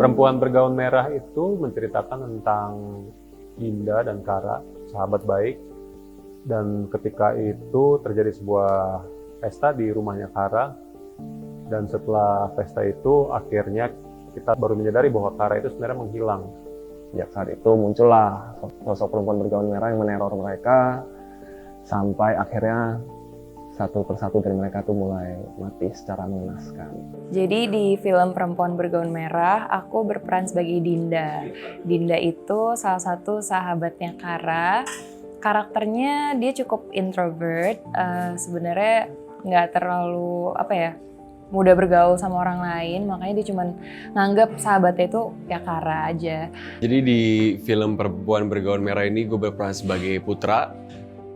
Perempuan Bergaun Merah itu menceritakan tentang Dinda dan Kara, sahabat baik. Dan ketika itu terjadi sebuah pesta di rumahnya Kara. Dan setelah pesta itu akhirnya kita baru menyadari bahwa Kara itu sebenarnya menghilang. Sejak saat itu muncullah sosok perempuan bergaun merah yang meneror mereka sampai akhirnya satu persatu dari mereka tuh mulai mati secara mengenaskan. Jadi di film Perempuan Bergaun Merah, aku berperan sebagai Dinda. Dinda itu salah satu sahabatnya Kara. Karakternya dia cukup introvert, sebenarnya nggak terlalu mudah bergaul sama orang lain, makanya dia cuma nganggap sahabatnya itu ya Kara aja. Jadi di film Perempuan Bergaun Merah ini gue berperan sebagai Putra.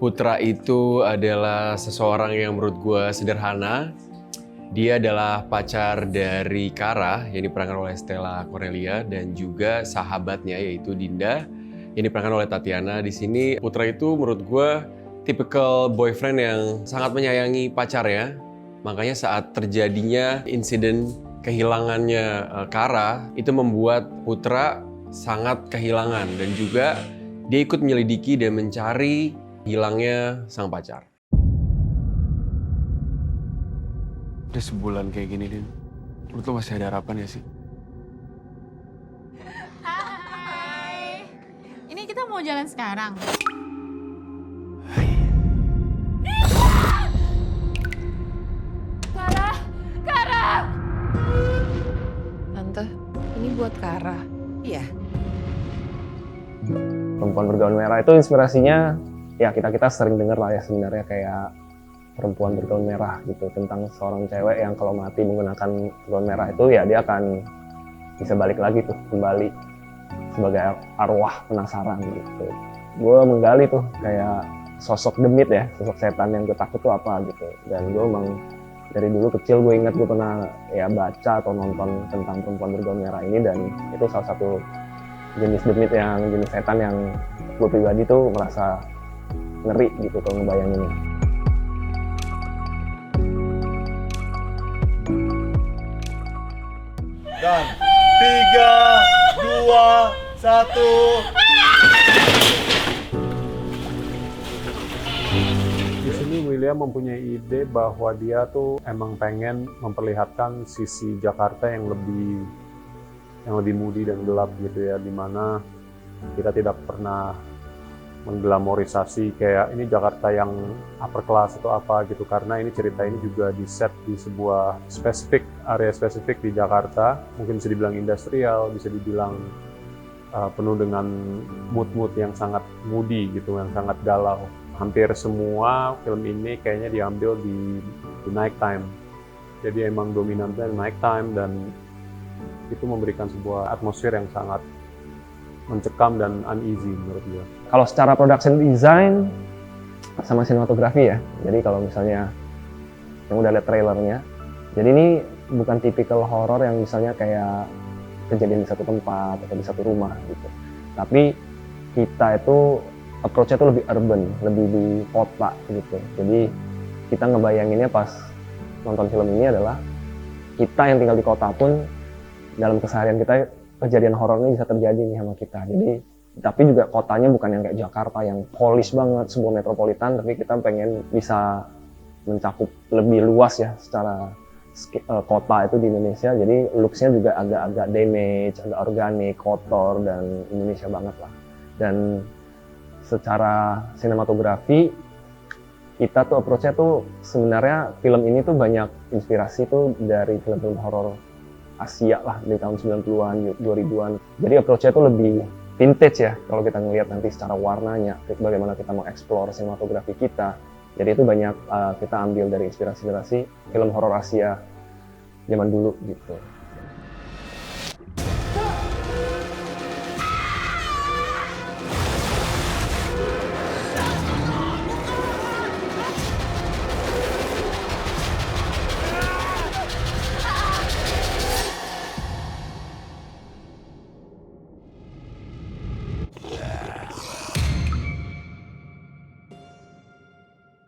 Putra itu adalah seseorang yang menurut gue sederhana. Dia adalah pacar dari Kara yang diperankan oleh Stella Cornelia dan juga sahabatnya yaitu Dinda yang diperankan oleh Tatiana. Di sini Putra itu menurut gue tipikal boyfriend yang sangat menyayangi pacarnya. Makanya saat terjadinya insiden kehilangannya Kara itu membuat Putra sangat kehilangan dan juga dia ikut menyelidiki dan mencari hilangnya sang pacar. Udah sebulan kayak gini, Din. Menurut lo masih ada harapan ya sih? Hai. Ini kita mau jalan sekarang. Kara! Tante, ini buat Kara. Iya. Perempuan Bergaun Merah itu inspirasinya ya kita sering dengar lah ya sebenarnya kayak perempuan bergaun merah gitu, tentang seorang cewek yang kalau mati menggunakan gaun merah itu ya dia akan bisa balik lagi tuh kembali sebagai arwah penasaran gitu. Gue menggali tuh kayak sosok demit ya, sosok setan yang gue takut tuh apa gitu. Dan gue emang dari dulu kecil gue ingat gue pernah ya baca atau nonton tentang perempuan bergaun merah ini, dan itu salah satu jenis demit yang jenis setan yang gue pribadi tuh merasa ngeri gitu kalau ngebayanginnya. Dan 3, 2, 1. Di sini William mempunyai ide bahwa dia tuh emang pengen memperlihatkan sisi Jakarta yang lebih moody dan gelap gitu ya, dimana kita tidak pernah mengglamorisasi kayak ini Jakarta yang upper class atau apa gitu, karena ini cerita ini juga di set di sebuah area spesifik di Jakarta, mungkin bisa dibilang industrial, bisa dibilang penuh dengan mood yang sangat moody gitu, yang sangat galau. Hampir semua film ini kayaknya diambil di night time, jadi emang dominannya night time, dan itu memberikan sebuah atmosfer yang sangat mencekam dan uneasy menurut gue. Kalau secara production design sama sinematografi ya, jadi kalau misalnya yang udah lihat trailernya, jadi ini bukan tipikal horor yang misalnya kayak kejadian di satu tempat atau di satu rumah gitu. Tapi kita itu approach-nya tuh lebih urban, lebih di kota gitu. Jadi kita ngebayanginnya pas nonton film ini adalah kita yang tinggal di kota pun dalam keseharian kita kejadian horornya bisa terjadi nih sama kita. Jadi tapi juga kotanya bukan yang kayak Jakarta yang polis banget, sebuah metropolitan, tapi kita pengen bisa mencakup lebih luas ya secara kota itu di Indonesia. Jadi looks-nya juga agak-agak damage, agak organik, kotor, dan Indonesia banget lah. Dan secara sinematografi kita tuh approach-nya tuh sebenarnya film ini tuh banyak inspirasi tuh dari film-film horor Asia lah di tahun 90-an, 2000-an. Jadi approach-nya tuh lebih vintage ya kalau kita ngelihat nanti secara warnanya, bagaimana kita mau explore sinematografi kita. Jadi itu banyak kita ambil dari inspirasi film horor Asia zaman dulu gitu.